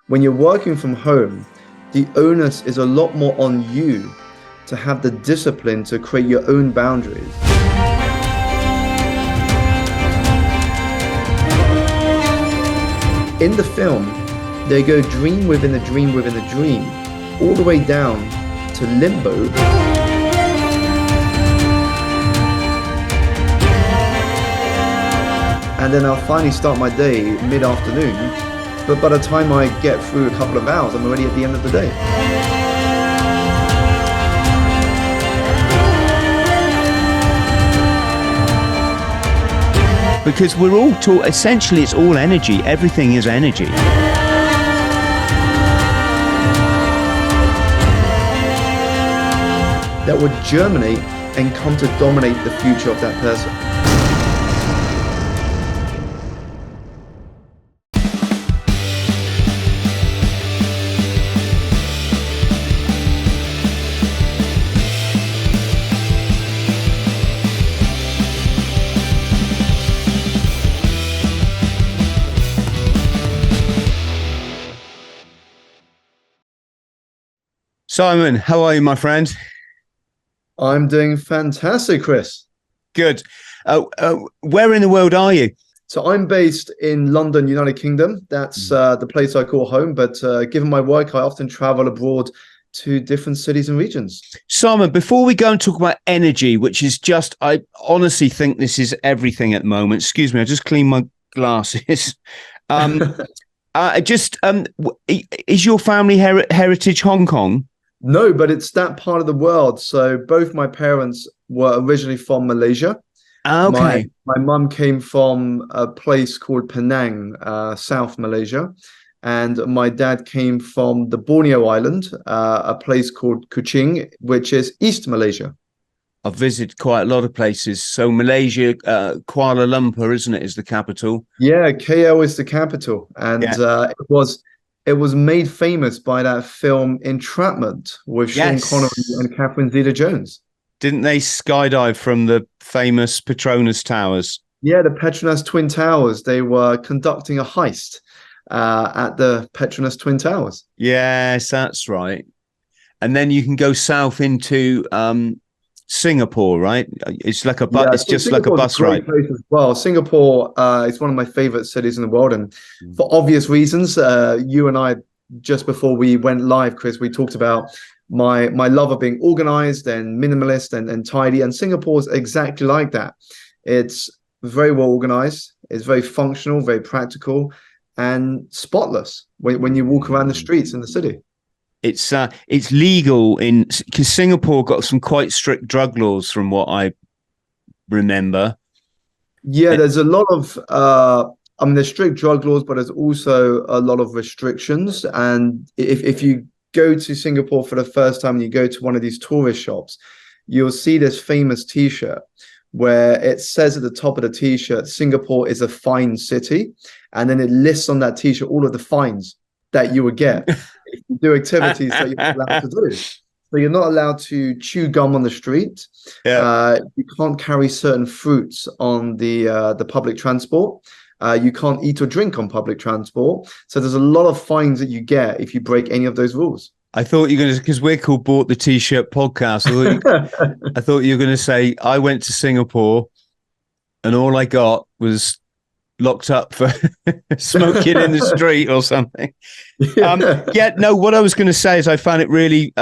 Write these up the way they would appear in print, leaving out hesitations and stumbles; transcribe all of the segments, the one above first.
When you're working from home, the onus is a lot more on you to have the discipline to create your own boundaries. In the film, they go dream within a dream within a dream, all the way down to limbo. And then I'll finally start my day mid-afternoon. But by the time I get through a couple of hours, I'm already at the end of the day. Because we're all taught, essentially it's all energy. Everything is energy. That would germinate and come to dominate the future of that person. Simon, how are you, my friend? I'm doing fantastic, Chris. Good. Where in the world are you? So I'm based in London, United Kingdom. That's the place I call home. But given my work, I often travel abroad to different cities and regions. Simon, before we go and talk about energy, which is just, I honestly think this is everything at the moment. Excuse me, I just cleaned my glasses. Is your family heritage Hong Kong? No, but it's that part of the world. So both my parents were originally from Malaysia. Okay. My mum came from a place called Penang, South Malaysia. And my dad came from the Borneo Island, a place called Kuching, which is East Malaysia. I've visited quite a lot of places. So Malaysia, Kuala Lumpur, isn't it, is the capital? Yeah, KL is the capital. And it was made famous by that film Entrapment with Sean Connery and Catherine Zeta-Jones. Didn't they skydive from the famous Petronas Towers? Yeah, the Petronas Twin Towers. They were conducting a heist at the Petronas Twin Towers. Yes, that's right. And then you can go south into Singapore, right? It's like a it's just like a bus ride. Place as well. Singapore is one of my favorite cities in the world, and for obvious reasons, you and I, just before we went live, Chris, we talked about my love of being organized and minimalist and tidy, and Singapore is exactly like that. It's very well organized. It's very functional, very practical, and spotless when you walk around the streets in the city. It's legal because Singapore got some quite strict drug laws from what I remember. Yeah, there's a lot of there's strict drug laws, but there's also a lot of restrictions. And if you go to Singapore for the first time and you go to one of these tourist shops, you'll see this famous T-shirt where it says at the top of the T-shirt, Singapore is a fine city. And then it lists on that T-shirt all of the fines that you would get if you do activities that you're not allowed to do. So you're not allowed to chew gum on the street. Yeah. You can't carry certain fruits on the public transport. You can't eat or drink on public transport. So there's a lot of fines that you get if you break any of those rules. I thought you were going to, because we're called Bought the T-Shirt Podcast. I thought you were going to say, I went to Singapore and all I got was locked up for smoking in the street or something. What I was going to say is I found it really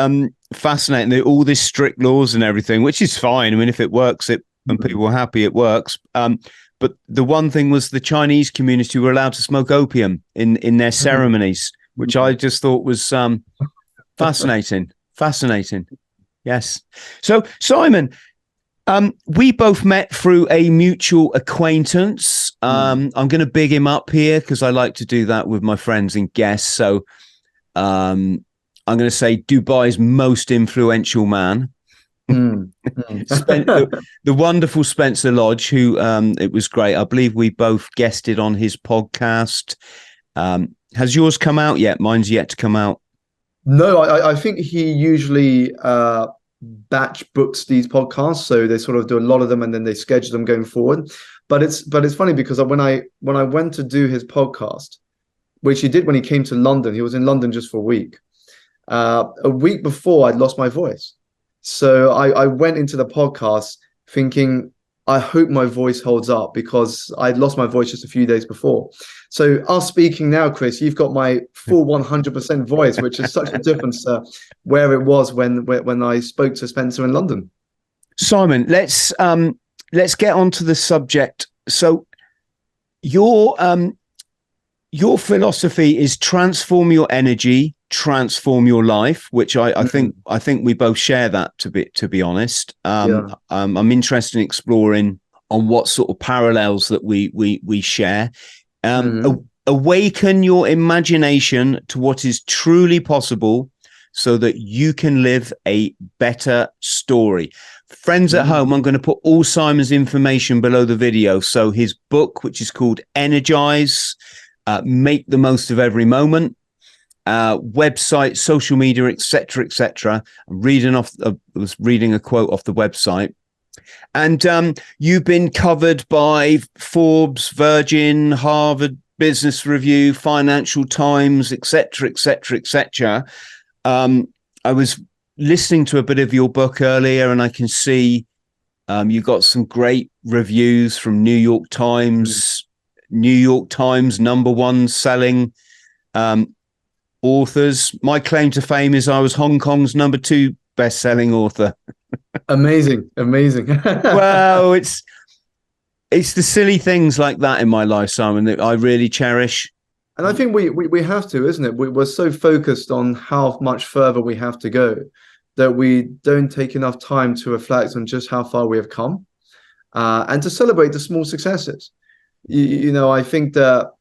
fascinating, all this strict laws and everything, which is fine. I mean, if it works, and people are happy, it works. But the one thing was the Chinese community were allowed to smoke opium in their ceremonies, which I just thought was fascinating. Yes. So, Simon, we both met through a mutual acquaintance. I'm going to big him up here because I like to do that with my friends and guests. So I'm going to say Dubai's most influential man. The wonderful Spencer Lodge, who it was great. I believe we both guested on his podcast. Has yours come out yet? Mine's yet to come out. No, I think he usually batch books these podcasts, so they sort of do a lot of them and then they schedule them going forward. But it's funny because when I went to do his podcast, which he did when he came to London. He was in London just for a week. A week before, I'd lost my voice. So I went into the podcast thinking, I hope my voice holds up, because I'd lost my voice just a few days before. So us speaking now, Chris, you've got my full 100% voice, which is such a difference where it was when I spoke to Spencer in London. Simon, let's get onto the subject. So your philosophy is transform your energy, transform your life, which I think we both share that, to be honest. I'm interested in exploring on what sort of parallels that we share. Awaken your imagination to what is truly possible so that you can live a better story. Friends at home, I'm going to put all Simon's information below the video. So his book, which is called Energize, Make the Most of Every Moment, website, social media, etc., etc. I was reading a quote off the website, and you've been covered by Forbes, Virgin, Harvard Business Review, Financial Times, etc., etc., etc. I was listening to a bit of your book earlier, and I can see you got some great reviews from New York Times. New York Times #1 selling authors. My claim to fame is I was Hong Kong's #2 best-selling author. Amazing. Well, it's the silly things like that in my life, Simon, that I really cherish. And I think we have to, isn't it? We're so focused on how much further we have to go that we don't take enough time to reflect on just how far we have come, and to celebrate the small successes. You know, I think that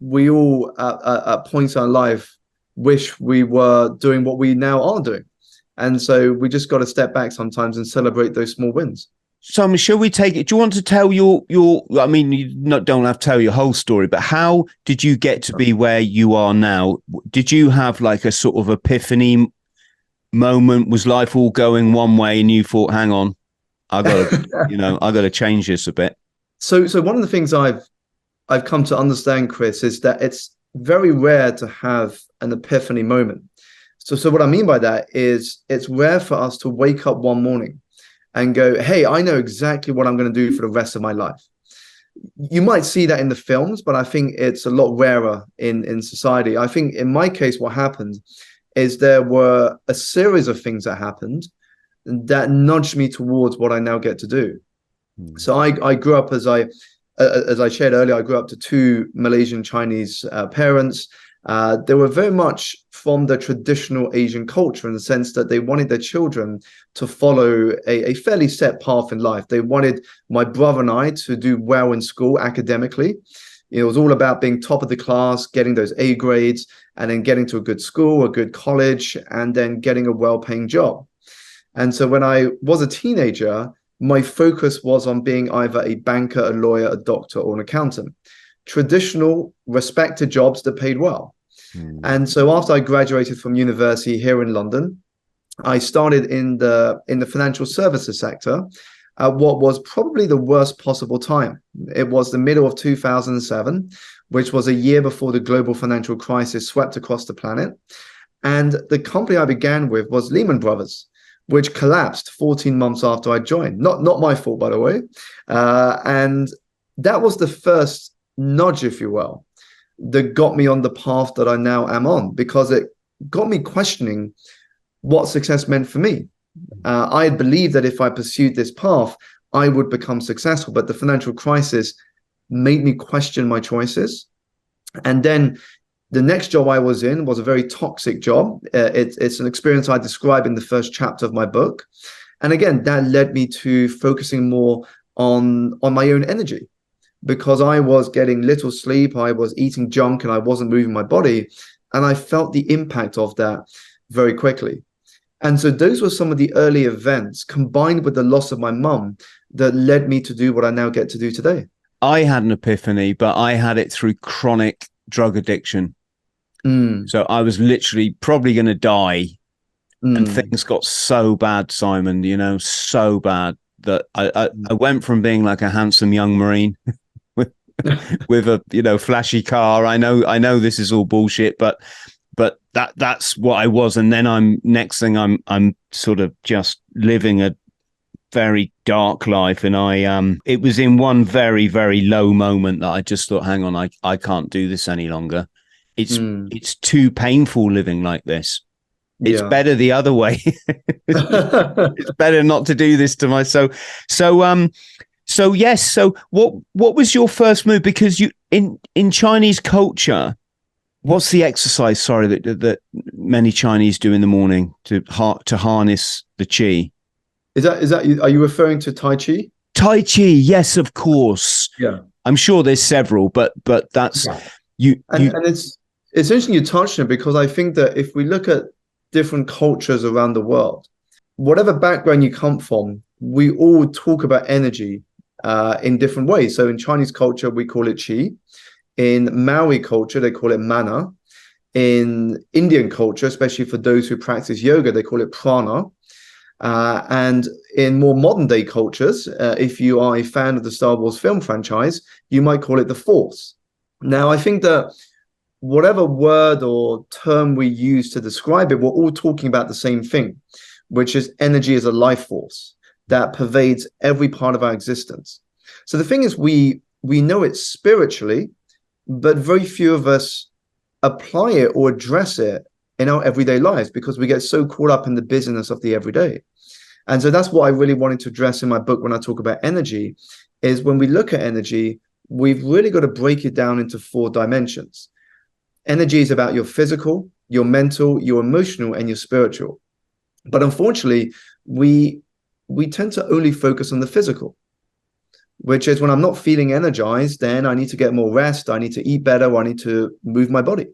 we all at points in our life wish we were doing what we now are doing. And so we just got to step back sometimes and celebrate those small wins. Simon, shall we take it? Do you want to tell your I mean, you don't have to tell your whole story, but how did you get to be where you are now? Did you have like a sort of epiphany moment? Was life all going one way and you thought, hang on, I got to change this a bit? So one of the things I've come to understand, Chris, is that it's very rare to have an epiphany moment. So what I mean by that is it's rare for us to wake up one morning and go, hey, I know exactly what I'm going to do for the rest of my life. You might see that in the films, but I think it's a lot rarer in society. I think in my case, what happened is there were a series of things that happened that nudged me towards what I now get to do. So I grew up, as I shared earlier, I grew up to two Malaysian Chinese parents. They were very much from the traditional Asian culture, in the sense that they wanted their children to follow a fairly set path in life. They wanted my brother and I to do well in school academically. It was all about being top of the class, getting those A grades, and then getting to a good school, a good college, and then getting a well-paying job. And so when I was a teenager, my focus was on being either a banker, a lawyer, a doctor, or an accountant. Traditional, respected jobs that paid well. And so after I graduated from university here in London, I started in the financial services sector at what was probably the worst possible time. It was the middle of 2007, which was a year before the global financial crisis swept across the planet. And the company I began with was Lehman Brothers, which collapsed 14 months after I joined. Not my fault, by the way. And that was the first nudge, if you will, that got me on the path that I now am on, because it got me questioning what success meant for me. I had believed that if I pursued this path, I would become successful, but the financial crisis made me question my choices. And then the next job I was in was a very toxic job. It's an experience I describe in the first chapter of my book. And again, that led me to focusing more on my own energy, because I was getting little sleep, I was eating junk, and I wasn't moving my body. And I felt the impact of that very quickly. And so those were some of the early events, combined with the loss of my mum, that led me to do what I now get to do today. I had an epiphany, but I had it through chronic drug addiction. So I was literally probably going to die. And things got so bad, Simon, so bad that I went from being like a handsome young Marine with a, you know, flashy car. I know this is all bullshit, but that's what I was. And then I'm sort of just living a very dark life. And it was in one very, very low moment that I just thought, hang on, I can't do this any longer. It's too painful living like this. It's better the other way. It's better not to do this to myself. So yes. So what was your first move? Because you in Chinese culture, what's the exercise? Sorry, that many Chinese do in the morning to harness the qi. Is that? Are you referring to Tai Chi? Tai Chi, yes, of course. Yeah, I'm sure there's several, but that's you. And it's interesting you touched on it, because I think that if we look at different cultures around the world, whatever background you come from, we all talk about energy in different ways. So in Chinese culture, we call it qi. In Maori culture, they call it mana. In Indian culture, especially for those who practice yoga, they call it prana. And in more modern day cultures, if you are a fan of the Star Wars film franchise, you might call it the Force. Now, I think that whatever word or term we use to describe it, we're all talking about the same thing, which is energy as a life force that pervades every part of our existence. So the thing is, we know it spiritually, but very few of us apply it or address it in our everyday lives, because we get so caught up in the busyness of the everyday. And so that's what I really wanted to address in my book when I talk about energy, is when we look at energy, we've really got to break it down into 4 dimensions. Energy is about your physical, your mental, your emotional, and your spiritual. But unfortunately, we tend to only focus on the physical, which is when I'm not feeling energized, then I need to get more rest, I need to eat better, or I need to move my body.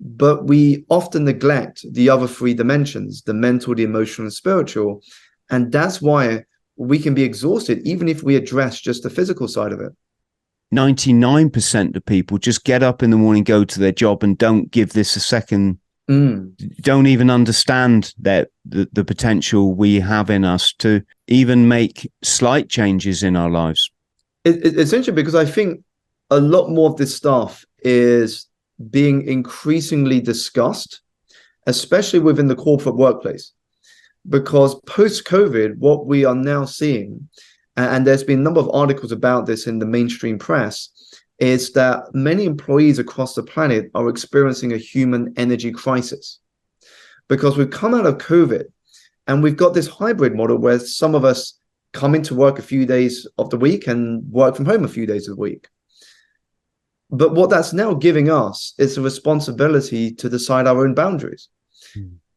But we often neglect the other 3 dimensions, the mental, the emotional, and spiritual. And that's why we can be exhausted, even if we address just the physical side of it. 99% of people just get up in the morning, go to their job, and don't give this a second, don't even understand that the potential we have in us to even make slight changes in our lives. It's interesting, because I think a lot more of this stuff is being increasingly discussed, especially within the corporate workplace. Because post-COVID, what we are now seeing, and there's been a number of articles about this in the mainstream press, is that many employees across the planet are experiencing a human energy crisis. Because we've come out of COVID and we've got this hybrid model where some of us come into work a few days of the week and work from home a few days of the week. But what that's now giving us is a responsibility to decide our own boundaries.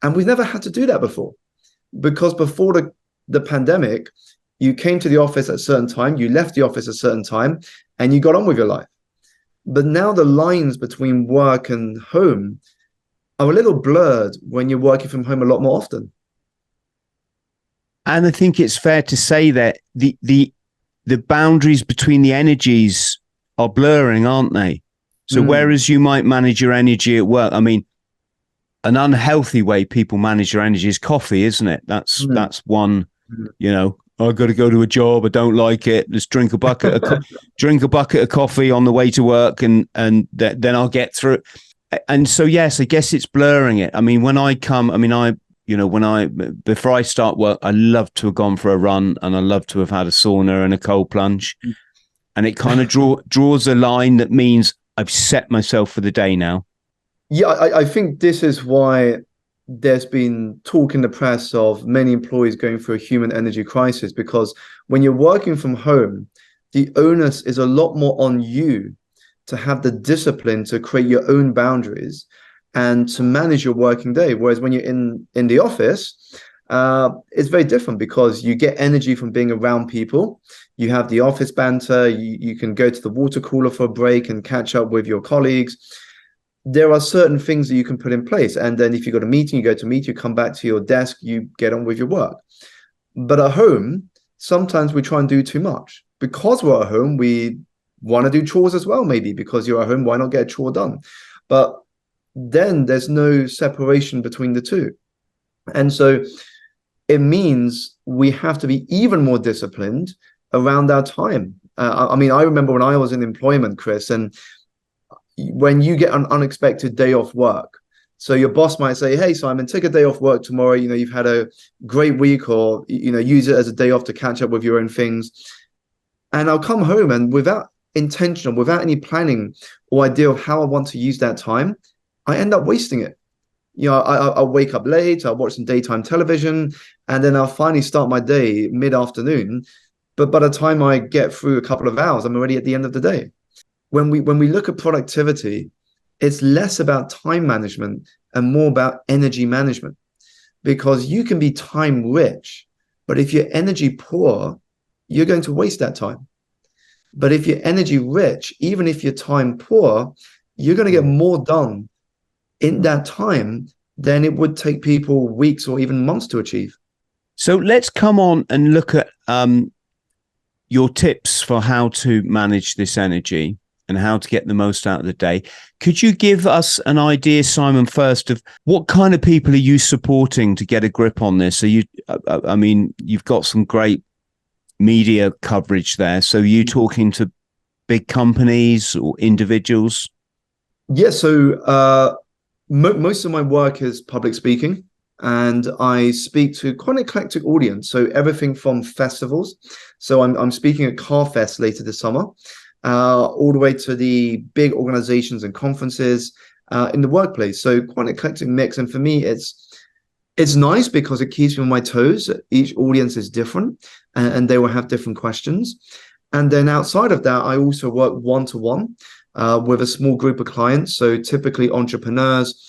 And we've never had to do that before. Because before the pandemic, you came to the office at a certain time, you left the office at a certain time, and you got on with your life. But now the lines between work and home are a little blurred when you're working from home a lot more often. And I think it's fair to say that the boundaries between the energies are blurring, aren't they? So whereas you might manage your energy at work, I mean, an unhealthy way people manage their energy is coffee, isn't it? That's one, you know, I've got to go to a job, I don't like it, just drink a bucket of coffee on the way to work, and then I'll get through it. And so, yes, I guess it's blurring it. I mean, before I start work, I love to have gone for a run, and I love to have had a sauna and a cold plunge. And it kind of draws a line that means I've set myself for the day now. Yeah, I think this is why there's been talk in the press of many employees going through a human energy crisis, because when you're working from home, the onus is a lot more on you to have the discipline to create your own boundaries and to manage your working day. Whereas when you're in the office, it's very different, because you get energy from being around people. You have the office banter. You can go to the water cooler for a break and catch up with your colleagues. There are certain things that you can put in place. And then if you've got a meeting, you go to meet, you come back to your desk, you get on with your work. But at home, sometimes we try and do too much. Because we're at home, we want to do chores as well, maybe. Because you're at home, why not get a chore done? But then there's no separation between the two. And so it means we have to be even more disciplined around our time. I mean, I remember when I was in employment, Chris, and when you get an unexpected day off work, so your boss might say, hey, Simon, take a day off work tomorrow. You know, you've had a great week, or, you know, use it as a day off to catch up with your own things. And I'll come home, and without intention, without any planning or idea of how I want to use that time, I end up wasting it. You know, I'll wake up late, I'll watch some daytime television, and then I'll finally start my day mid-afternoon. But by the time I get through a couple of hours, I'm already at the end of the day. When we look at productivity, it's less about time management and more about energy management, because you can be time rich, but if you're energy poor, you're going to waste that time. But if you're energy rich, even if you're time poor, you're going to get more done in that time than it would take people weeks or even months to achieve. So let's come on and look at your tips for how to manage this energy and how to get the most out of the day. Could you give us an idea, Simon, first of what kind of people are you supporting to get a grip on this? I mean, you've got some great media coverage there. So you talking to big companies or individuals? Yeah, so most of my work is public speaking, and I speak to quite an eclectic audience. So everything from festivals. So I'm speaking at Car Fest later this summer, all the way to the big organizations and conferences in the workplace. So quite an eclectic mix. And for me, it's nice because it keeps me on my toes. Each audience is different, and they will have different questions. And then outside of that, I also work one-to-one with a small group of clients. So typically entrepreneurs,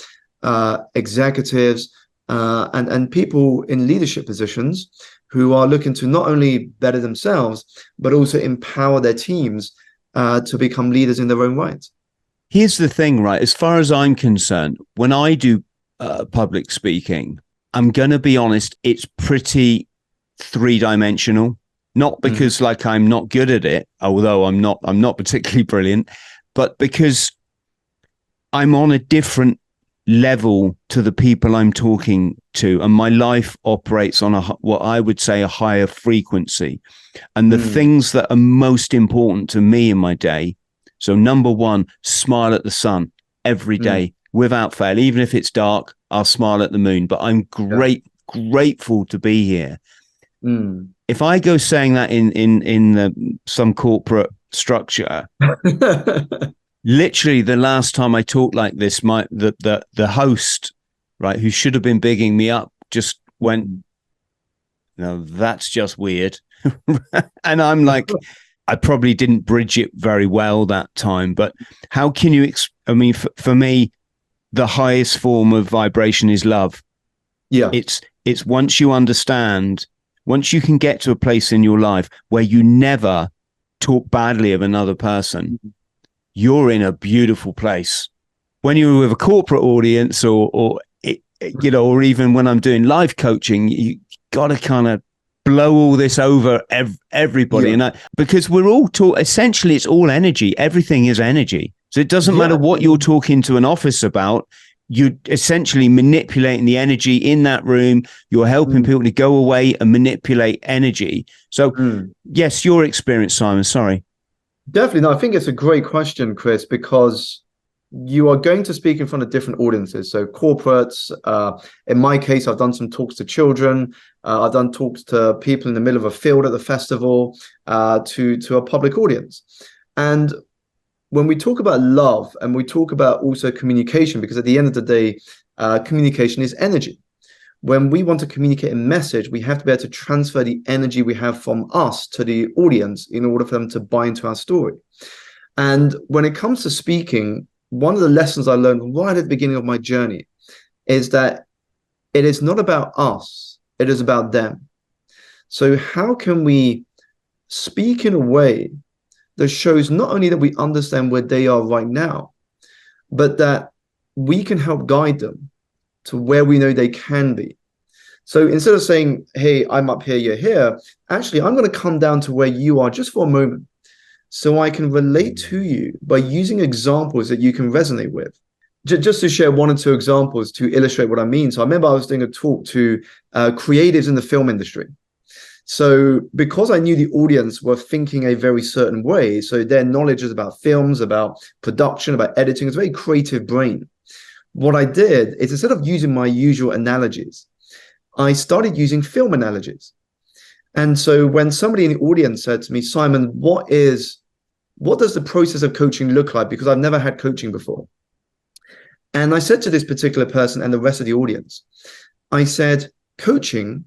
executives, and people in leadership positions who are looking to not only better themselves, but also empower their teams to become leaders in their own right. Here's the thing, right? As far as I'm concerned, when I do public speaking, I'm going to be honest, it's pretty three-dimensional. Not because like I'm not good at it, although I'm not particularly brilliant, but because I'm on a different level to the people I'm talking to, and my life operates on what I would say a higher frequency. And the things that are most important to me in my day. So number one, smile at the sun every day without fail. Even if it's dark, I'll smile at the moon, but I'm grateful to be here. If I go saying that in some corporate structure, literally the last time I talked like this, the host, right, who should have been bigging me up, just went, no, that's just weird. And I'm like, I probably didn't bridge it very well that time, but how can you, I mean, for me, the highest form of vibration is love. Yeah. It's once you understand, once you can get to a place in your life where you never talk badly of another person, you're in a beautiful place. When you're with a corporate audience or even when I'm doing life coaching, you got to kind of blow all this over everybody. And because we're all essentially it's all energy. Everything is energy. So it doesn't matter what you're talking to an office about. You're essentially manipulating the energy in that room. You're helping people to go away and manipulate energy. So yes, your experience, Simon, sorry. Definitely. No, I think it's a great question, Chris, because you are going to speak in front of different audiences. So corporates, in my case, I've done some talks to children. I've done talks to people in the middle of a field at the festival, to a public audience. And when we talk about love and we talk about also communication, because at the end of the day, communication is energy. When we want to communicate a message, we have to be able to transfer the energy we have from us to the audience in order for them to buy into our story. And when it comes to speaking, one of the lessons I learned right at the beginning of my journey is that it is not about us, it is about them. So how can we speak in a way that shows not only that we understand where they are right now, but that we can help guide them to where we know they can be. So instead of saying, hey, I'm up here, you're here, actually, I'm going to come down to where you are just for a moment so I can relate to you by using examples that you can resonate with. Just to share one or two examples to illustrate what I mean. So I remember I was doing a talk to creatives in the film industry. So because I knew the audience were thinking a very certain way, so their knowledge is about films, about production, about editing, it's a very creative brain. What I did is, instead of using my usual analogies, I started using film analogies. And so when somebody in the audience said to me, Simon, what does the process of coaching look like? Because I've never had coaching before. And I said to this particular person and the rest of the audience, I said, coaching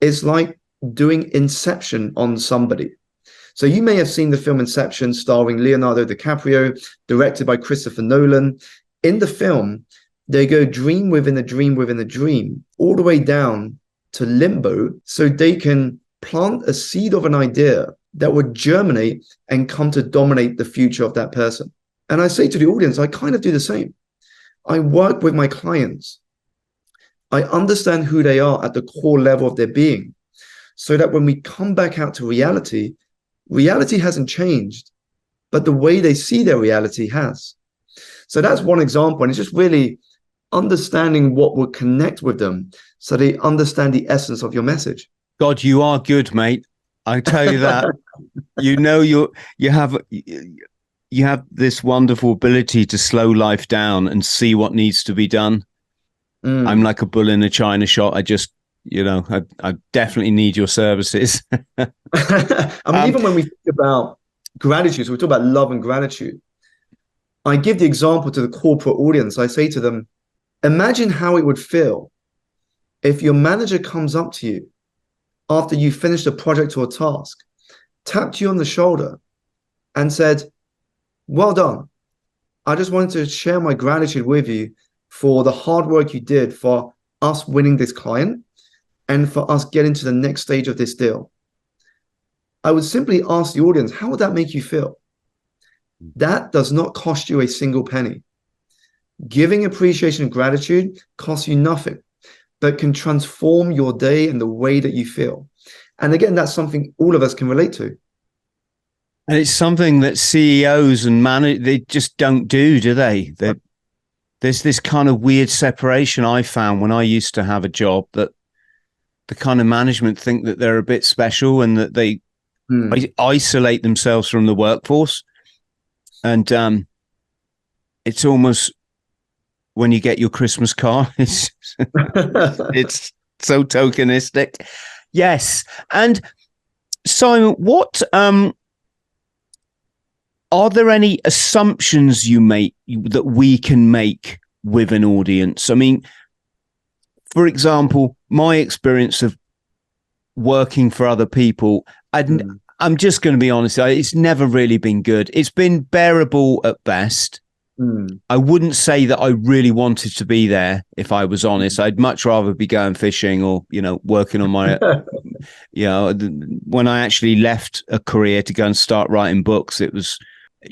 is like doing Inception on somebody. So you may have seen the film Inception, starring Leonardo DiCaprio, directed by Christopher Nolan. In the film, they go dream within a dream within a dream, all the way down to limbo, so they can plant a seed of an idea that would germinate and come to dominate the future of that person. And I say to the audience, I kind of do the same. I work with my clients. I understand who they are at the core level of their being, so that when we come back out to reality, reality hasn't changed, but the way they see their reality has. So that's one example. And it's just really understanding what will connect with them so they understand the essence of your message. God, you are good, mate. I tell you that. You know, you have this wonderful ability to slow life down and see what needs to be done. I'm like a bull in a china shop. I just, I definitely need your services. I mean, even when we think about gratitude, so we talk about love and gratitude, I give the example to the corporate audience. I say to them, imagine how it would feel if your manager comes up to you after you finished a project or a task, tapped you on the shoulder and said, well done. I just wanted to share my gratitude with you for the hard work you did for us winning this client and for us getting to the next stage of this deal. I would simply ask the audience, how would that make you feel? That does not cost you a single penny. Giving appreciation and gratitude costs you nothing, but can transform your day and the way that you feel. And again, that's something all of us can relate to. And it's something that CEOs and managers, they just don't do they? There's this kind of weird separation I found when I used to have a job, that the kind of management think that they're a bit special and that they isolate themselves from the workforce. And it's almost, when you get your Christmas card, it's so tokenistic. Yes. And Simon, what are there any assumptions you make that we can make with an audience? I mean, for example, my experience of working for other people, I'm just going to be honest, it's never really been good. It's been bearable at best. I wouldn't say that I really wanted to be there, if I was honest. I'd much rather be going fishing or, working on my, when I actually left a career to go and start writing books, it was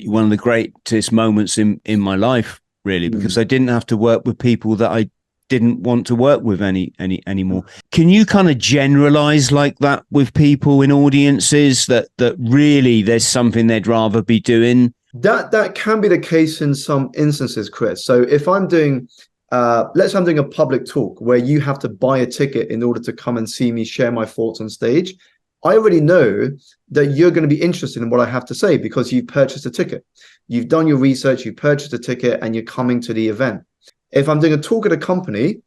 one of the greatest moments in my life, really, because I didn't have to work with people that I didn't want to work with anymore. Can you kind of generalize like that with people in audiences, that really there's something they'd rather be doing? That can be the case in some instances, Chris. So if I'm doing, let's say I'm doing a public talk where you have to buy a ticket in order to come and see me share my thoughts on stage, I already know that you're going to be interested in what I have to say because you've purchased a ticket. You've done your research, you've purchased a ticket, and you're coming to the event. If I'm doing a talk at a company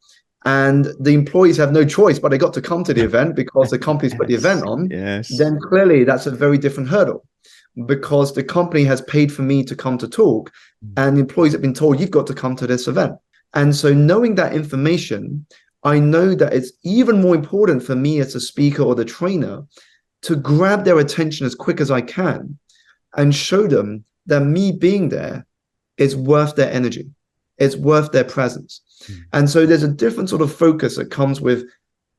and the employees have no choice, but they got to come to the event because the company's put the event on, then clearly that's a very different hurdle, because the company has paid for me to come to talk and the employees have been told you've got to come to this event. And so knowing that information, I know that it's even more important for me as a speaker or the trainer to grab their attention as quick as I can and show them that me being there is worth their energy. It's worth their presence. And so there's a different sort of focus that comes with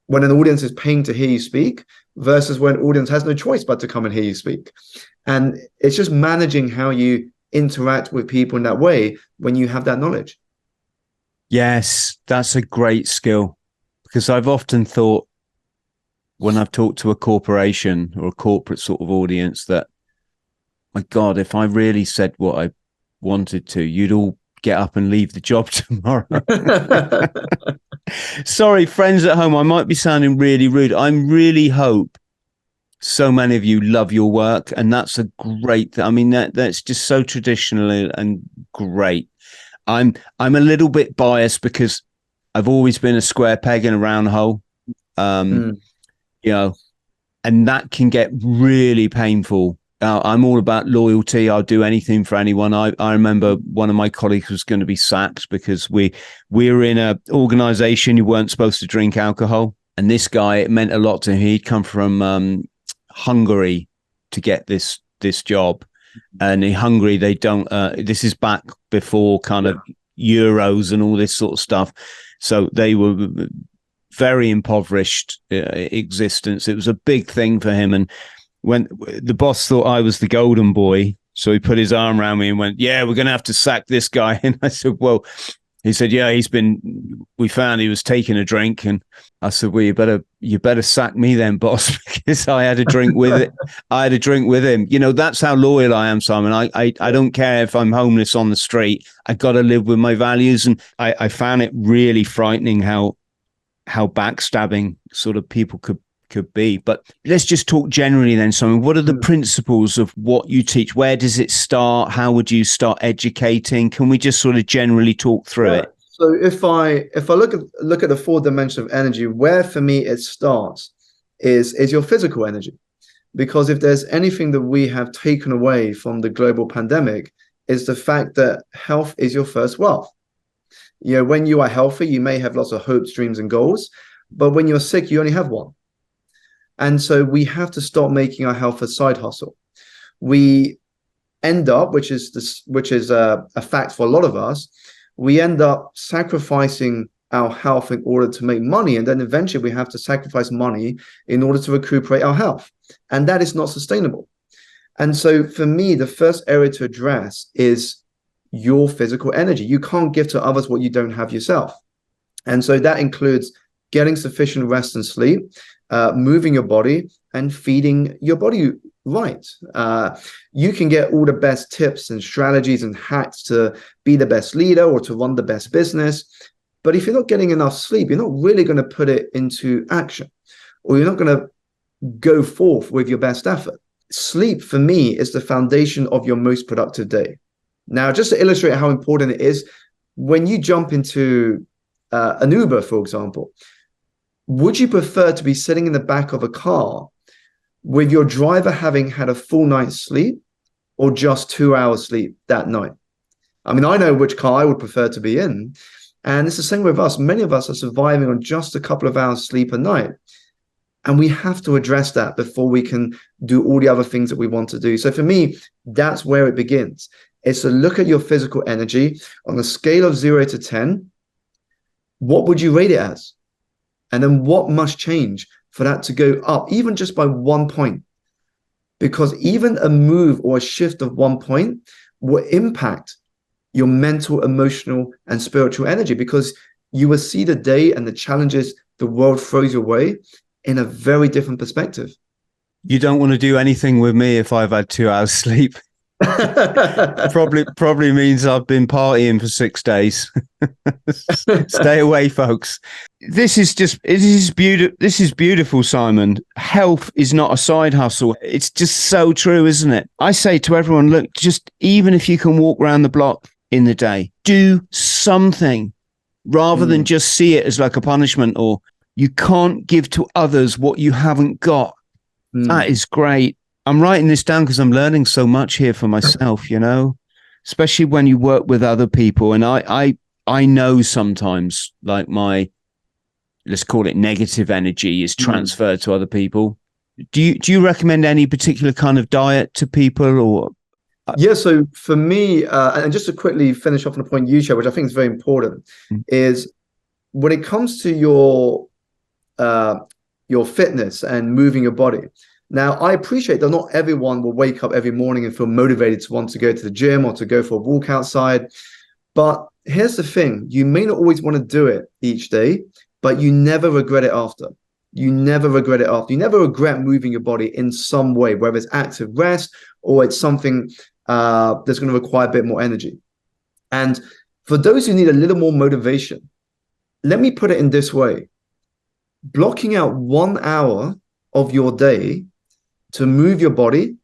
when an audience is paying to hear you speak versus when an audience has no choice but to come and hear you speak. And it's just managing how you interact with people in that way when you have that knowledge. Yes, that's a great skill, because I've often thought when I've talked to a corporation or a corporate sort of audience that, my God, if I really said what I wanted to, you'd all get up and leave the job tomorrow. Sorry, friends at home, I might be sounding really rude. I really hope so many of you love your work, and that's a great I mean, that's just so traditional and great. I'm a little bit biased because I've always been a square peg in a round hole. You know, and that can get really painful. I'm all about loyalty. I'll do anything for anyone. I remember one of my colleagues was going to be sacked because we were in an organization you weren't supposed to drink alcohol. And this guy, it meant a lot to him. He'd come from Hungary to get this job. And in Hungary, they don't, this is back before kind of euros and all this sort of stuff. So they were very impoverished existence. It was a big thing for him. And when the boss thought I was the golden boy, so he put his arm around me and went, "Yeah, we're going to have to sack this guy." And I said, "Well," he said, "Yeah, we found he was taking a drink." And I said, "Well, you better sack me then, boss," because I had a drink with it. I had a drink with him. You know, that's how loyal I am, Simon. I don't care if I'm homeless on the street. I got to live with my values. And I found it really frightening how backstabbing sort of people could be. But let's just talk generally then, Simon. What are the principles of what you teach? Where does it start? How would you start educating? Can we just sort of generally talk through it? So if I look at the 4 dimensions of energy, where for me it starts is your physical energy. Because if there's anything that we have taken away from the global pandemic, is the fact that health is your first wealth. You know, when you are healthy, you may have lots of hopes, dreams, and goals, but when you're sick, you only have one. And so we have to stop making our health a side hustle. We end up, which is a fact for a lot of us, we end up sacrificing our health in order to make money, and then eventually we have to sacrifice money in order to recuperate our health, and that is not sustainable. And so for me, the first area to address is your physical energy. You can't give to others what you don't have yourself. And so that includes getting sufficient rest and sleep, moving your body, and feeding your body right. You can get all the best tips and strategies and hacks to be the best leader or to run the best business. But if you're not getting enough sleep, you're not really going to put it into action, or you're not going to go forth with your best effort. Sleep, for me, is the foundation of your most productive day. Now, just to illustrate how important it is, when you jump into an Uber, for example, would you prefer to be sitting in the back of a car with your driver having had a full night's sleep, or just 2 hours sleep that night? I mean, I know which car I would prefer to be in. And it's the same with us. Many of us are surviving on just a couple of hours sleep a night. And we have to address that before we can do all the other things that we want to do. So for me, that's where it begins. It's to look at your physical energy on a scale of 0 to 10. What would you rate it as? And then what must change for that to go up, even just by 1 point? Because even a move or a shift of 1 point will impact your mental, emotional, and spiritual energy, because you will see the day and the challenges the world throws your way in a very different perspective. You don't want to do anything with me if I've had 2 hours sleep. Probably means I've been partying for 6 days. Stay away, folks. This is beautiful, Simon. Health is not a side hustle. It's just so true, isn't it? I say to everyone, look, just even if you can walk around the block in the day, do something rather than just see it as like a punishment, or you can't give to others what you haven't got. That is great. I'm writing this down because I'm learning so much here for myself, you know, especially when you work with other people. And I know sometimes, like, my, let's call it, negative energy is transferred to other people. Do you recommend any particular kind of diet to people, or? Yeah, so for me, and just to quickly finish off on the point you shared, which I think is very important, is when it comes to your fitness and moving your body. Now, I appreciate that not everyone will wake up every morning and feel motivated to want to go to the gym or to go for a walk outside. But here's the thing. You may not always want to do it each day, but you never regret it after. You never regret it after. You never regret moving your body in some way, whether it's active rest or it's something that's going to require a bit more energy. And for those who need a little more motivation, let me put it in this way. Blocking out 1 hour of your day to move your body,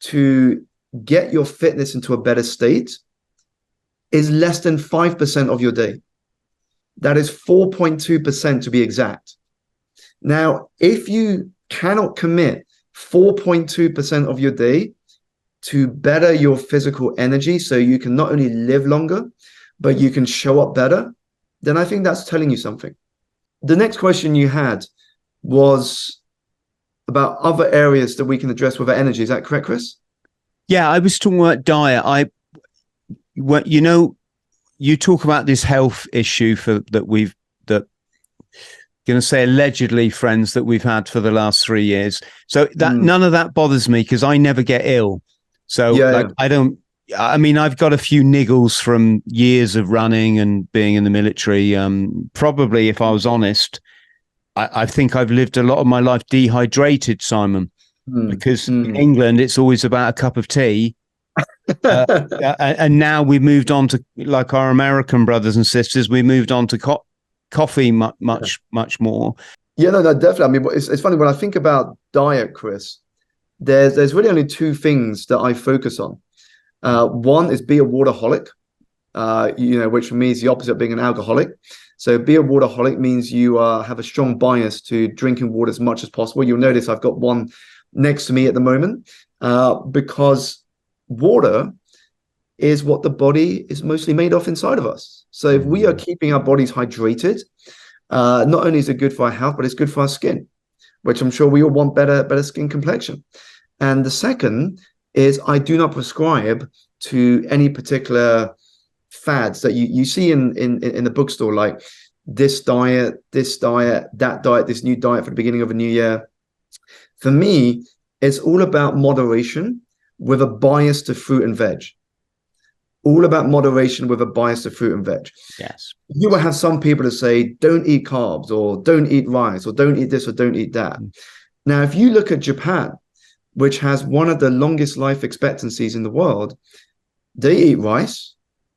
to get your fitness into a better state, is less than 5% of your day. That is 4.2% to be exact. Now, if you cannot commit 4.2% of your day to better your physical energy so you can not only live longer, but you can show up better, then I think that's telling you something. The next question you had was about other areas that we can address with our energy. Is that correct, Chris? Yeah, I was talking about diet. You talk about this health issue that going to say allegedly friends that we've had for the last 3 years. So that none of that bothers me because I never get ill. So I've got a few niggles from years of running and being in the military. Probably, if I was honest, I think I've lived a lot of my life dehydrated, Simon, because in England, it's always about a cup of tea. And now we've moved on to, like our American brothers and sisters, we moved on to coffee much more. Yeah, no, definitely. I mean, it's funny when I think about diet, Chris, there's really only two things that I focus on. One is be a waterholic, which for me is the opposite of being an alcoholic. So be a waterholic means you have a strong bias to drinking water as much as possible. You'll notice I've got one next to me at the moment because water is what the body is mostly made of inside of us. So if we are keeping our bodies hydrated, not only is it good for our health, but it's good for our skin, which I'm sure we all want better skin complexion. And the second is I do not prescribe to any particular fads that you see in the bookstore, like this diet, that diet, this new diet for the beginning of a new year. For me, it's all about moderation with a bias to fruit and veg. All about moderation with a bias to fruit and veg. Yes. You will have some people that say, don't eat carbs or don't eat rice or don't eat this or don't eat that. Now, if you look at Japan, which has one of the longest life expectancies in the world, they eat rice,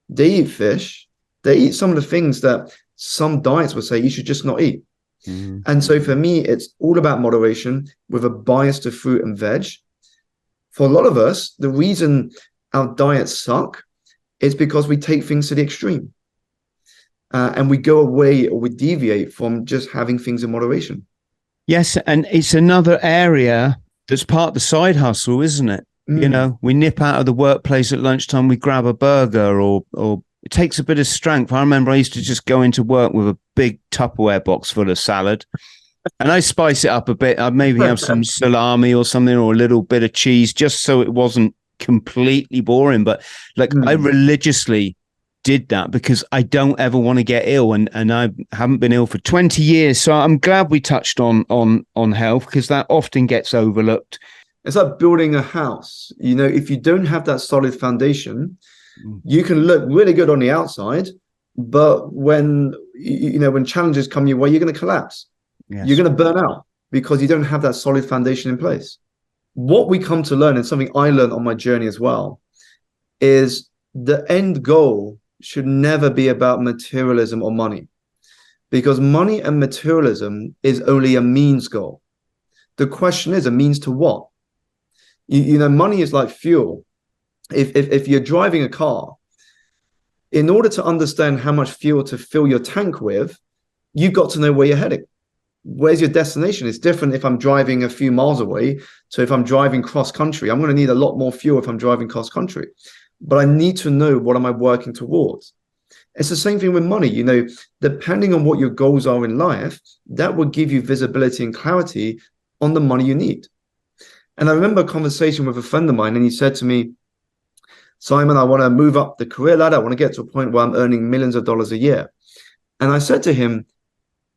they eat fish, they eat some of the things that some diets would say you should just not eat. And so for me, it's all about moderation with a bias to fruit and veg. For a lot of us, the reason our diets suck is because we take things to the extreme and we go away or we deviate from just having things in moderation. Yes, and it's another area that's part of the side hustle, isn't it? You know, we nip out of the workplace at lunchtime, we grab a burger or it takes a bit of strength. I remember I used to just go into work with a big Tupperware box full of salad and I spice it up a bit. I'd maybe have some salami or something or a little bit of cheese just so it wasn't completely boring. But I religiously did that because I don't ever want to get ill and I haven't been ill for 20 years. So I'm glad we touched on health because that often gets overlooked. It's like building a house. You know, if you don't have that solid foundation, you can look really good on the outside, but when challenges come your way, you're going to collapse. Yes. You're going to burn out because you don't have that solid foundation in place. What we come to learn, and something I learned on my journey as well, is the end goal should never be about materialism or money, because money and materialism is only a means goal. The question is a means to what? Money is like fuel. If you're driving a car, in order to understand how much fuel to fill your tank with, you've got to know where you're heading. Where's your destination? It's different if I'm driving a few miles away. So if I'm driving cross country, I'm going to need a lot more fuel if I'm driving cross country. But I need to know what am I working towards. It's the same thing with money. Depending on what your goals are in life, that will give you visibility and clarity on the money you need. And I remember a conversation with a friend of mine, and he said to me, Simon, I want to move up the career ladder. I want to get to a point where I'm earning millions of dollars a year. And I said to him,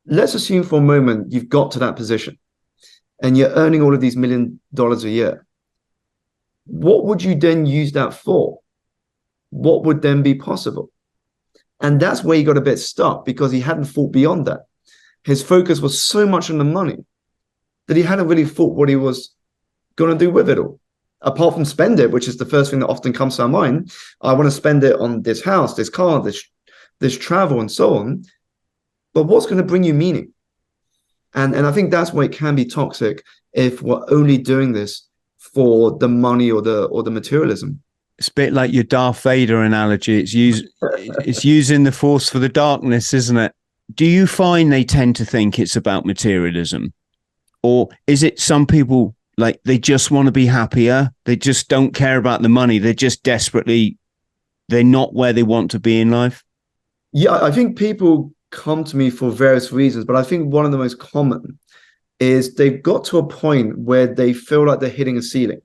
let's assume for a moment you've got to that position and you're earning all of these $1 million a year. What would you then use that for? What would then be possible? And that's where he got a bit stuck because he hadn't thought beyond that. His focus was so much on the money that he hadn't really thought what he was going to do with it all. Apart from spend it, which is the first thing that often comes to our mind. I want to spend it on this house, this car, this travel, and so on. But what's going to bring you meaning? And I think that's why it can be toxic, if we're only doing this for the money or the materialism. It's a bit like your Darth Vader analogy. It's using the force for the darkness, isn't it? Do you find they tend to think it's about materialism? Or is it some people, like, they just want to be happier? They just don't care about the money. They're just they're not where they want to be in life? Yeah, I think people come to me for various reasons, but I think one of the most common is they've got to a point where they feel like they're hitting a ceiling.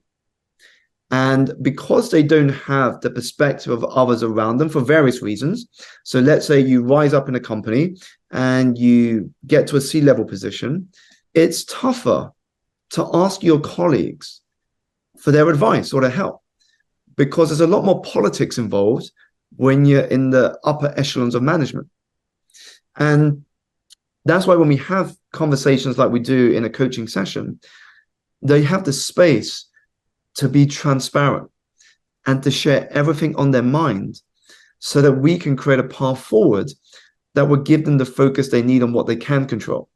And because they don't have the perspective of others around them for various reasons. So let's say you rise up in a company and you get to a C-level position. It's tougher to ask your colleagues for their advice or their help, because there's a lot more politics involved when you're in the upper echelons of management. And that's why when we have conversations like we do in a coaching session, they have the space to be transparent and to share everything on their mind so that we can create a path forward that will give them the focus they need on what they can control.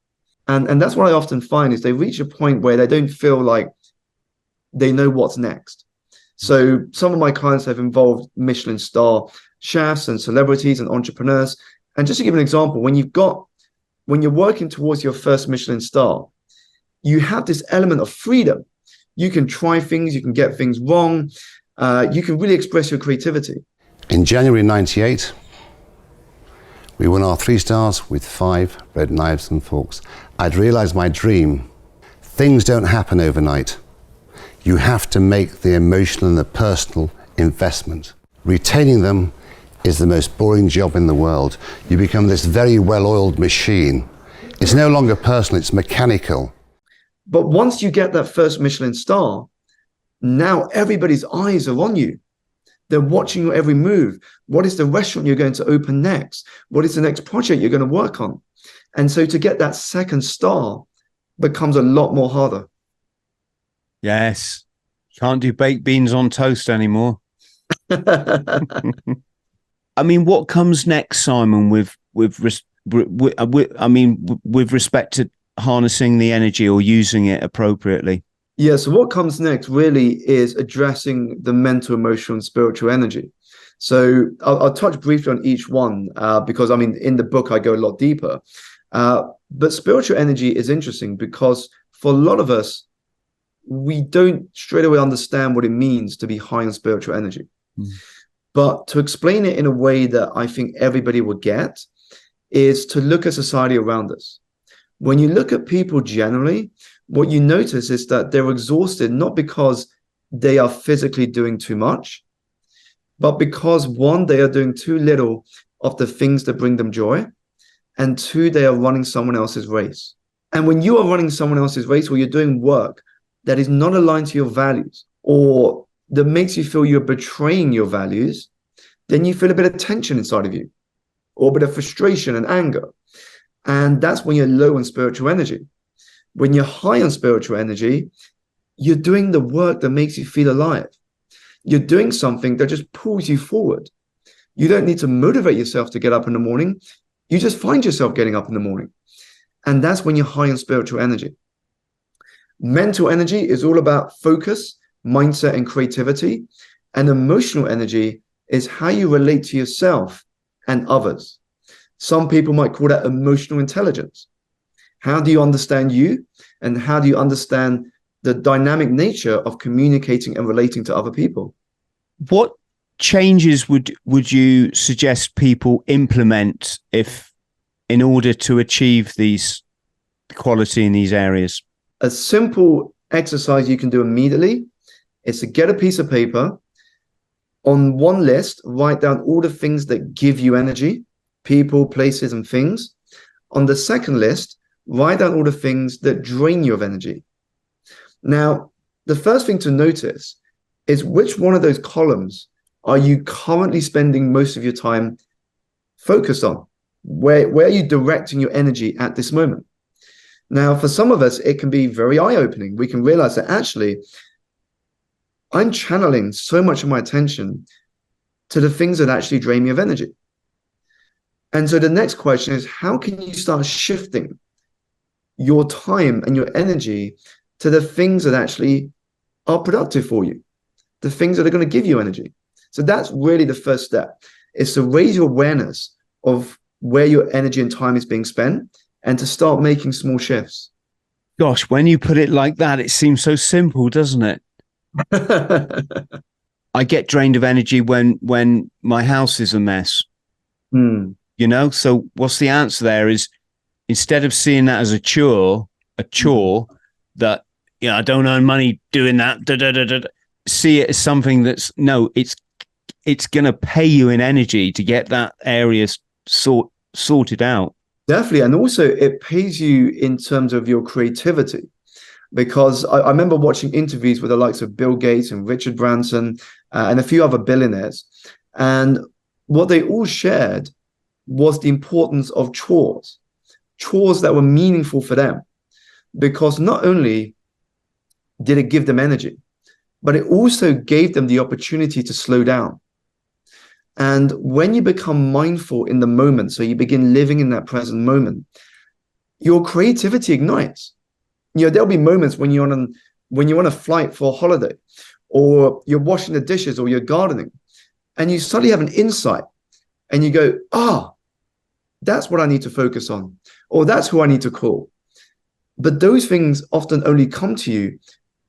And that's what I often find is they reach a point where they don't feel like they know what's next. So some of my clients have involved Michelin star chefs and celebrities and entrepreneurs. And just to give an example, when you're working towards your first Michelin star, you have this element of freedom. You can try things, you can get things wrong, you can really express your creativity. In January 98, we won our 3 stars with 5 bread knives and forks. I'd realized my dream. Things don't happen overnight. You have to make the emotional and the personal investment. Retaining them is the most boring job in the world. You become this very well-oiled machine. It's no longer personal, it's mechanical. But once you get that first Michelin star, now everybody's eyes are on you. They're watching your every move. What is the restaurant you're going to open next? What is the next project you're going to work on? And so to get that second star becomes a lot more harder. Yes. Can't do baked beans on toast anymore. I mean, what comes next, Simon, with respect to harnessing the energy or using it appropriately? Yeah, so what comes next really is addressing the mental, emotional, and spiritual energy. So I'll touch briefly on each one because, I mean, in the book, I go a lot deeper. But spiritual energy is interesting because for a lot of us, we don't straight away understand what it means to be high in spiritual energy. But to explain it in a way that I think everybody will get is to look at society around us. When you look at people generally, what you notice is that they're exhausted, not because they are physically doing too much, but because 1, they are doing too little of the things that bring them joy, and 2, they are running someone else's race. And when you are running someone else's race, or you're doing work that is not aligned to your values, or that makes you feel you're betraying your values, then you feel a bit of tension inside of you, or a bit of frustration and anger. And that's when you're low on spiritual energy. When you're high on spiritual energy, you're doing the work that makes you feel alive. You're doing something that just pulls you forward. You don't need to motivate yourself to get up in the morning. You just find yourself getting up in the morning. And that's when you're high on spiritual energy. Mental energy is all about focus, mindset, and creativity. And emotional energy is how you relate to yourself and others. Some people might call that emotional intelligence. How do you understand you? And how do you understand the dynamic nature of communicating and relating to other people? What changes would you suggest people implement in order to achieve these quality in these areas? A simple exercise you can do immediately is to get a piece of paper. On one list, write down all the things that give you energy, people, places, and things. On the second list, write down all the things that drain you of energy. Now, the first thing to notice is which one of those columns are you currently spending most of your time focused on? Where are you directing your energy at this moment? Now, for some of us, it can be very eye-opening. We can realize that actually, I'm channeling so much of my attention to the things that actually drain me of energy. And so the next question is, how can you start shifting your time and your energy to the things that actually are productive for you, the things that are going to give you energy. So that's really the first step, is to raise your awareness of where your energy and time is being spent and to start making small shifts. Gosh, when you put it like that, it seems so simple, doesn't it? I get drained of energy when my house is a mess. You know, so what's the answer there is, instead of seeing that as a chore that, you know, I don't earn money doing that, see it as something that's, no, it's going to pay you in energy to get that area sorted out. Definitely. And also it pays you in terms of your creativity, because I remember watching interviews with the likes of Bill Gates and Richard Branson and a few other billionaires. And what they all shared was the importance of chores that were meaningful for them, because not only did it give them energy, but it also gave them the opportunity to slow down. And when you become mindful in the moment, so you begin living in that present moment, your creativity ignites. You know, there'll be moments when you're on a flight for a holiday, or you're washing the dishes, or you're gardening, and you suddenly have an insight and you go, that's what I need to focus on, or that's who I need to call. But those things often only come to you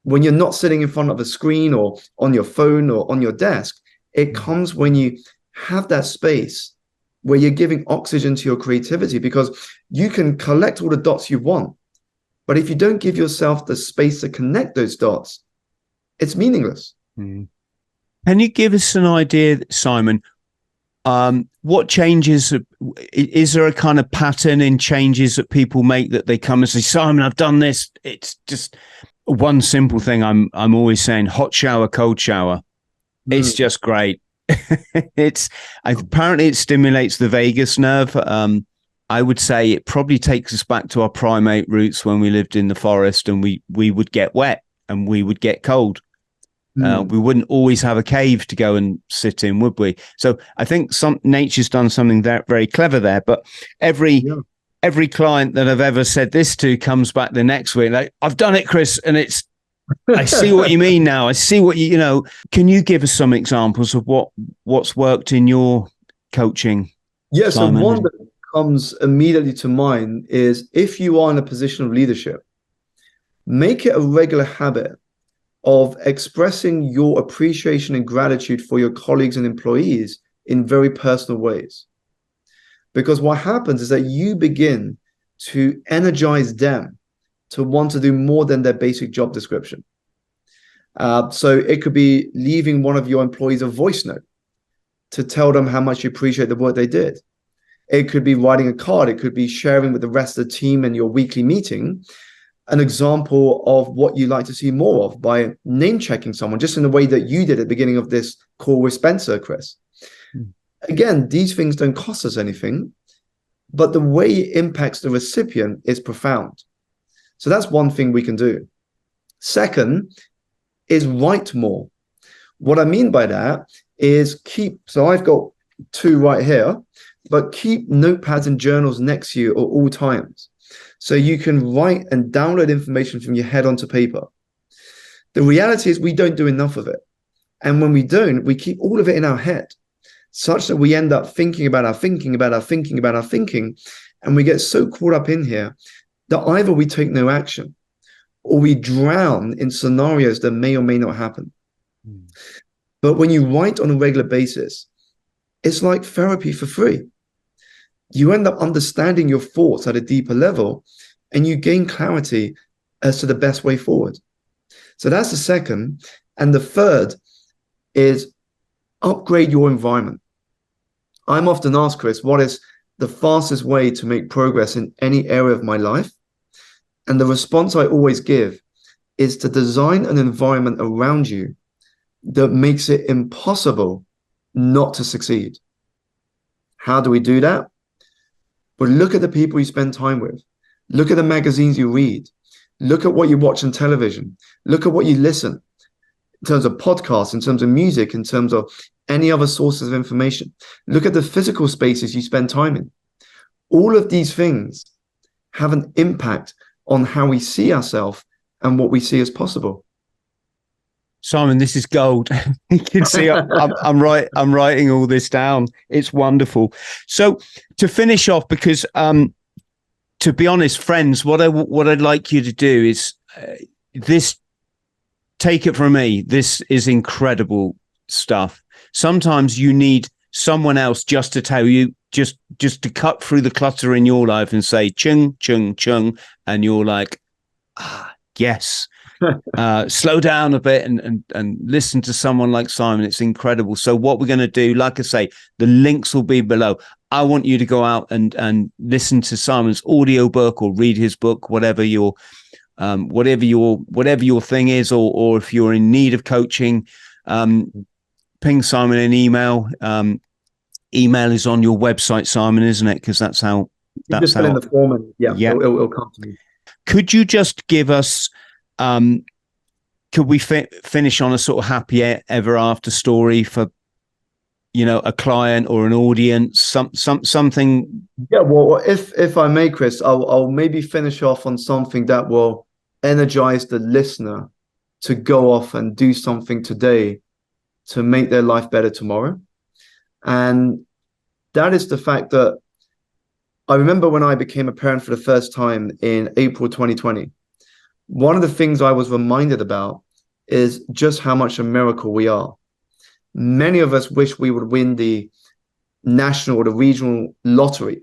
when you're not sitting in front of a screen or on your phone or on your desk. It comes when you have that space where you're giving oxygen to your creativity, because you can collect all the dots you want, but if you don't give yourself the space to connect those dots, it's meaningless. Can you give us an idea, Simon? What changes, is there a kind of pattern in changes that people make, that they come and say, Simon, I've done this? It's just one simple thing. I'm always saying, hot shower, cold shower. It's just great. Apparently it stimulates the vagus nerve. I would say it probably takes us back to our primate roots when we lived in the forest, and we would get wet and we would get cold. We wouldn't always have a cave to go and sit in, would we? So I think nature's done something very clever there. But every client that I've ever said this to comes back the next week like, I've done it, Chris, and I see what you mean now. I see what you know. Can you give us some examples of what's worked in your coaching? Yeah, so Simon? one that comes immediately to mind is, if you are in a position of leadership, make it a regular habit of expressing your appreciation and gratitude for your colleagues and employees in very personal ways. Because what happens is that you begin to energize them to want to do more than their basic job description. So it could be leaving one of your employees a voice note to tell them how much you appreciate the work they did. It could be writing a card. It could be sharing with the rest of the team in your weekly meeting an example of what you like to see more of by name checking someone, just in the way that you did at the beginning of this call with Spencer, Chris. Again, these things don't cost us anything, but the way it impacts the recipient is profound. So that's one thing we can do. Second is write more. What I mean by that is so I've got two right here, but keep notepads and journals next to you at all times, so you can write and download information from your head onto paper. The reality is we don't do enough of it. And when we don't, we keep all of it in our head, such that we end up thinking about our thinking, about our thinking, about our thinking. And we get so caught up in here that either we take no action, or we drown in scenarios that may or may not happen. But when you write on a regular basis, it's like therapy for free. You end up understanding your thoughts at a deeper level, and you gain clarity as to the best way forward. So that's the second. And the third is upgrade your environment. I'm often asked, Chris, what is the fastest way to make progress in any area of my life? And the response I always give is to design an environment around you that makes it impossible not to succeed. How do we do that? But look at the people you spend time with. Look at the magazines you read. Look at what you watch on television. Look at what you listen in terms of podcasts, in terms of music, in terms of any other sources of information. Look at the physical spaces you spend time in. All of these things have an impact on how we see ourselves and what we see as possible. Simon, this is gold. You can see I'm writing all this down. It's wonderful. So to finish off, because to be honest, friends, what I'd like you to do is this. Take it from me. This is incredible stuff. Sometimes you need someone else just to tell you, just to cut through the clutter in your life and say chung chung chung, and you're like, yes. Slow down a bit and listen to someone like Simon. It's incredible. So what we're going to do, like I say, the links will be below. I want you to go out and listen to Simon's audiobook or read his book, whatever your thing is, or if you're in need of coaching, ping Simon an email. Email is on your website, Simon, isn't it? Because that's how. Just fill in the form and it'll come to me. Could you just give us? Could we finish on a sort of happy ever after story for, a client or an audience? Something. Yeah, well, if I may, Chris, I'll maybe finish off on something that will energize the listener to go off and do something today to make their life better tomorrow. And that is the fact that I remember when I became a parent for the first time in April 2020, one of the things I was reminded about is just how much a miracle we are. Many of us wish we would win the national or the regional lottery.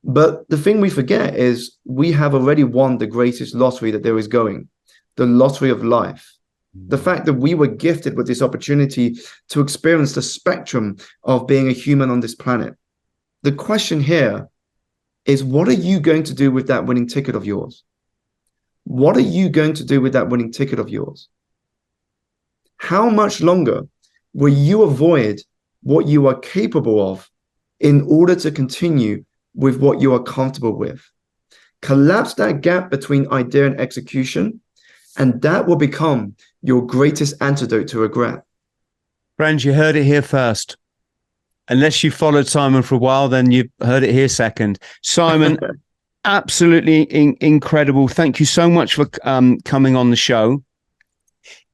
But the thing we forget is we have already won the greatest lottery that there is going, the lottery of life. The fact that we were gifted with this opportunity to experience the spectrum of being a human on this planet. The question here is, what are you going to do with that winning ticket of yours? What are you going to do with that winning ticket of yours? How much longer will you avoid what you are capable of in order to continue with what you are comfortable with? Collapse that gap between idea and execution, and that will become your greatest antidote to regret. Friends, you heard it here first. Unless you followed Simon for a while, then you heard it here second. Simon, absolutely incredible. Thank you so much for coming on the show.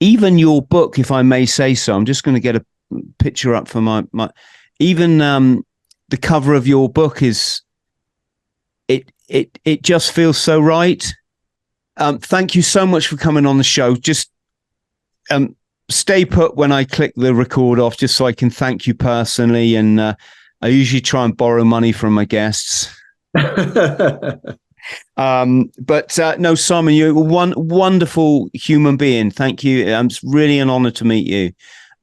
Even your book, if I may say so, I'm just going to get a picture up for my even the cover of your book is it just feels so right. Thank you so much for coming on the show. Just stay put when I click the record off, just so I can thank you personally. And I usually try and borrow money from my guests. But no, Simon, you're one wonderful human being. Thank you. It's really an honor to meet you.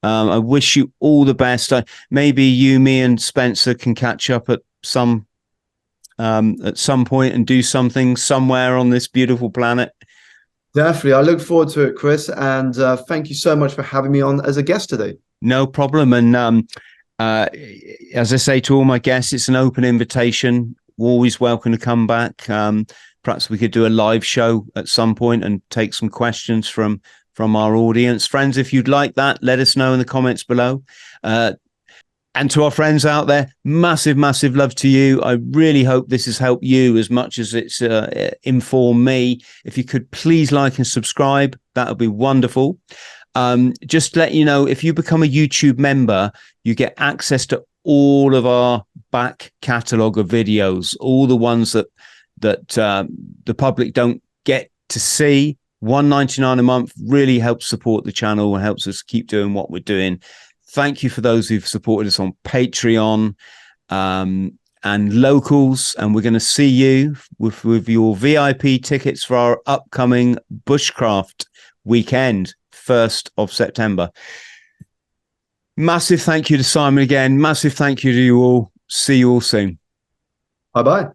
I wish you all the best. Maybe you, me, and Spencer can catch up at some point and do something somewhere on this beautiful planet. Definitely. I look forward to it, Chris. And thank you so much for having me on as a guest today. No problem. And as I say to all my guests, it's an open invitation. Always welcome to come back. Perhaps we could do a live show at some point and take some questions from our audience. Friends, if you'd like that, let us know in the comments below. And to our friends out there, massive, massive love to you. I really hope this has helped you as much as it's informed me. If you could please like and subscribe, that would be wonderful. Just to let you know, if you become a YouTube member, you get access to all of our back catalogue of videos, all the ones that the public don't get to see. $1.99 a month really helps support the channel and helps us keep doing what we're doing. Thank you for those who've supported us on Patreon and locals. And we're going to see you with your VIP tickets for our upcoming Bushcraft weekend, 1st of September. Massive thank you to Simon again. Massive thank you to you all. See you all soon. Bye-bye.